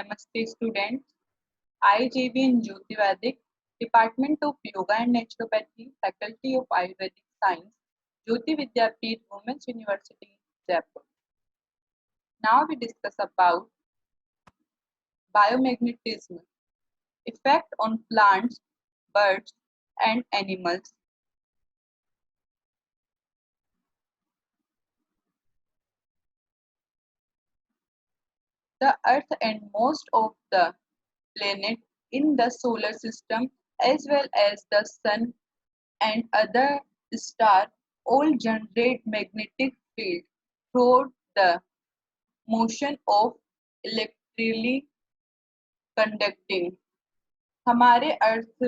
Namaste students. I JV'n Jyoti Vaidik, Department of Yoga and Naturopathy, Faculty of Ayurvedic Science, Jyoti Vidyapeeth Women's University, Jaipur. Now we discuss about biomagnetism, effect on plants, birds and animals. The Earth and most of the planets in the solar system as well as the Sun and other stars all generate magnetic field through the motion of electrically conducting. हमारे अर्थ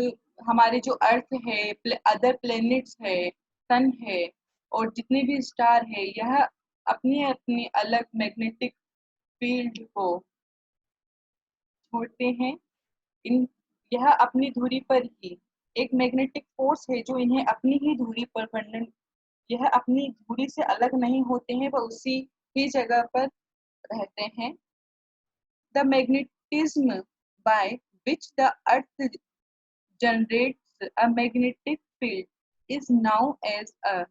हमारे जो अर्थ है, other planets है, सन है और जितने भी star है, यह अपनी अपनी अलग मैग्नेटिक फील्ड को छोड़ते हैं। इन यह अपनी धुरी पर ही एक मैग्नेटिक फोर्स है जो इन्हें अपनी ही धुरी पर यह अपनी धुरी से अलग नहीं होते हैं, वह उसी ही जगह पर रहते हैं। The magnetism by which the earth generates a magnetic field is known as a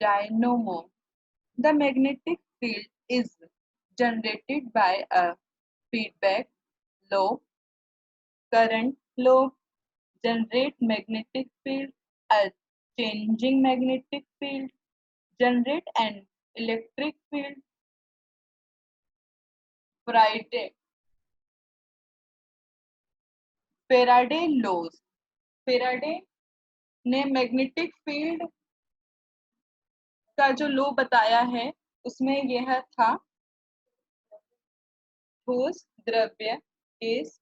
dynamo. The magnetic field is generated by a feedback loop. Current loop generate magnetic field. A changing magnetic field generate an electric field. Faraday laws. Faraday ने magnetic field का जो law बताया है उसमें यह था, ठोस द्रव्य गैस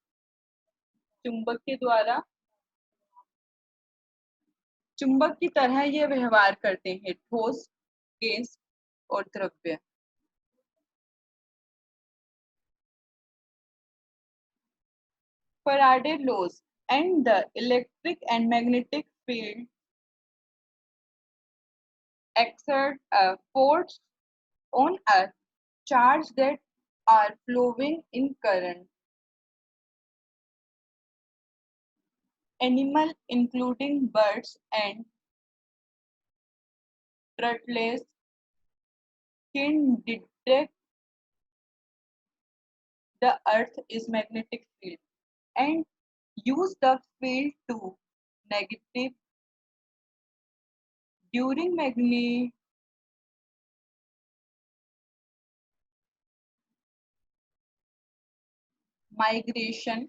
चुंबक के द्वारा चुंबक की तरह ये व्यवहार करते हैं, ठोस गैस और द्रव्य। Faraday laws and the electric and magnetic field exert a force on a charge that are flowing in current. Animal including birds and turtles can detect the earth is magnetic field and use the field to negative during migration.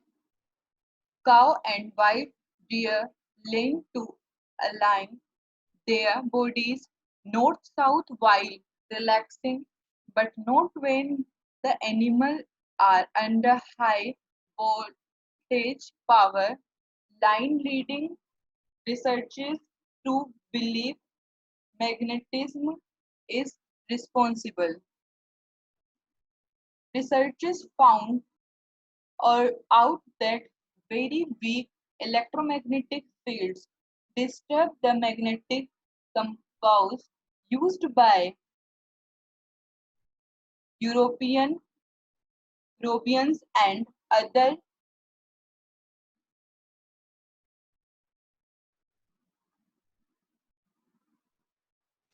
Cow and white deer learn to align their bodies north-south while relaxing, but not when the animal are under high voltage power line, leading researchers to believe magnetism is responsible. Researchers found out that very weak electromagnetic fields disturb the magnetic compounds used by Europeans and other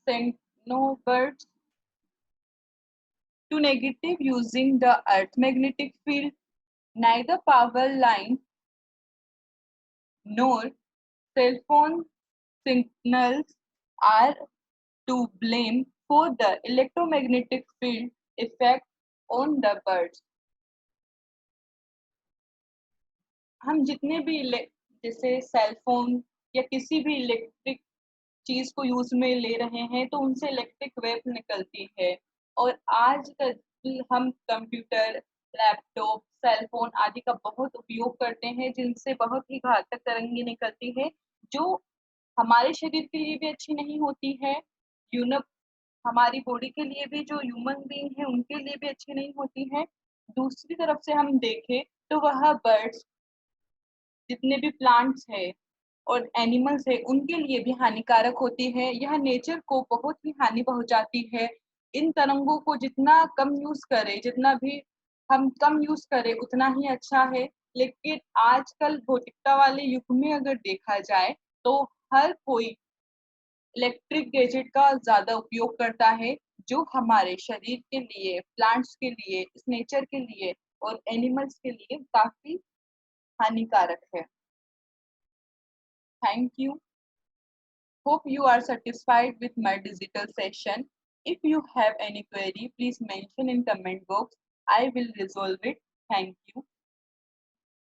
xenobirds to negative using the Earth magnetic field. Neither power line nor cell phone signals are to blame for the electromagnetic field effect on the birds. हम जितने भी जैसे cell phone या किसी भी electric चीज को use में ले रहे हैं तो उनसे इलेक्ट्रिक वेव निकलती है, और आज हम कंप्यूटर, लैपटॉप, सेल फोन आदि का बहुत उपयोग करते हैं जिनसे बहुत ही घातक तरंगे निकलती है जो हमारे शरीर के लिए भी अच्छी नहीं होती है, हमारी बॉडी के लिए भी, जो ह्यूमन बीइंग है उनके लिए भी अच्छी नहीं होती है। दूसरी तरफ से हम देखें तो वह बर्ड्स, जितने भी प्लांट्स है और एनिमल्स है उनके लिए भी हानिकारक होती है। यह नेचर को बहुत ही हानि पहुंचाती है। इन तरंगों को जितना कम यूज करें, जितना भी हम कम यूज़ करें उतना ही अच्छा है। लेकिन आजकल भौतिकता वाले युग में अगर देखा जाए तो हर कोई इलेक्ट्रिक गैजेट का ज़्यादा उपयोग करता है, जो हमारे शरीर के लिए, प्लांट्स के लिए, इस नेचर के लिए और एनिमल्स के लिए काफ़ी हानिकारक है। Thank you. Hope you are satisfied with my digital session. If you have any query, please mention in comment box. I will resolve it. Thank you.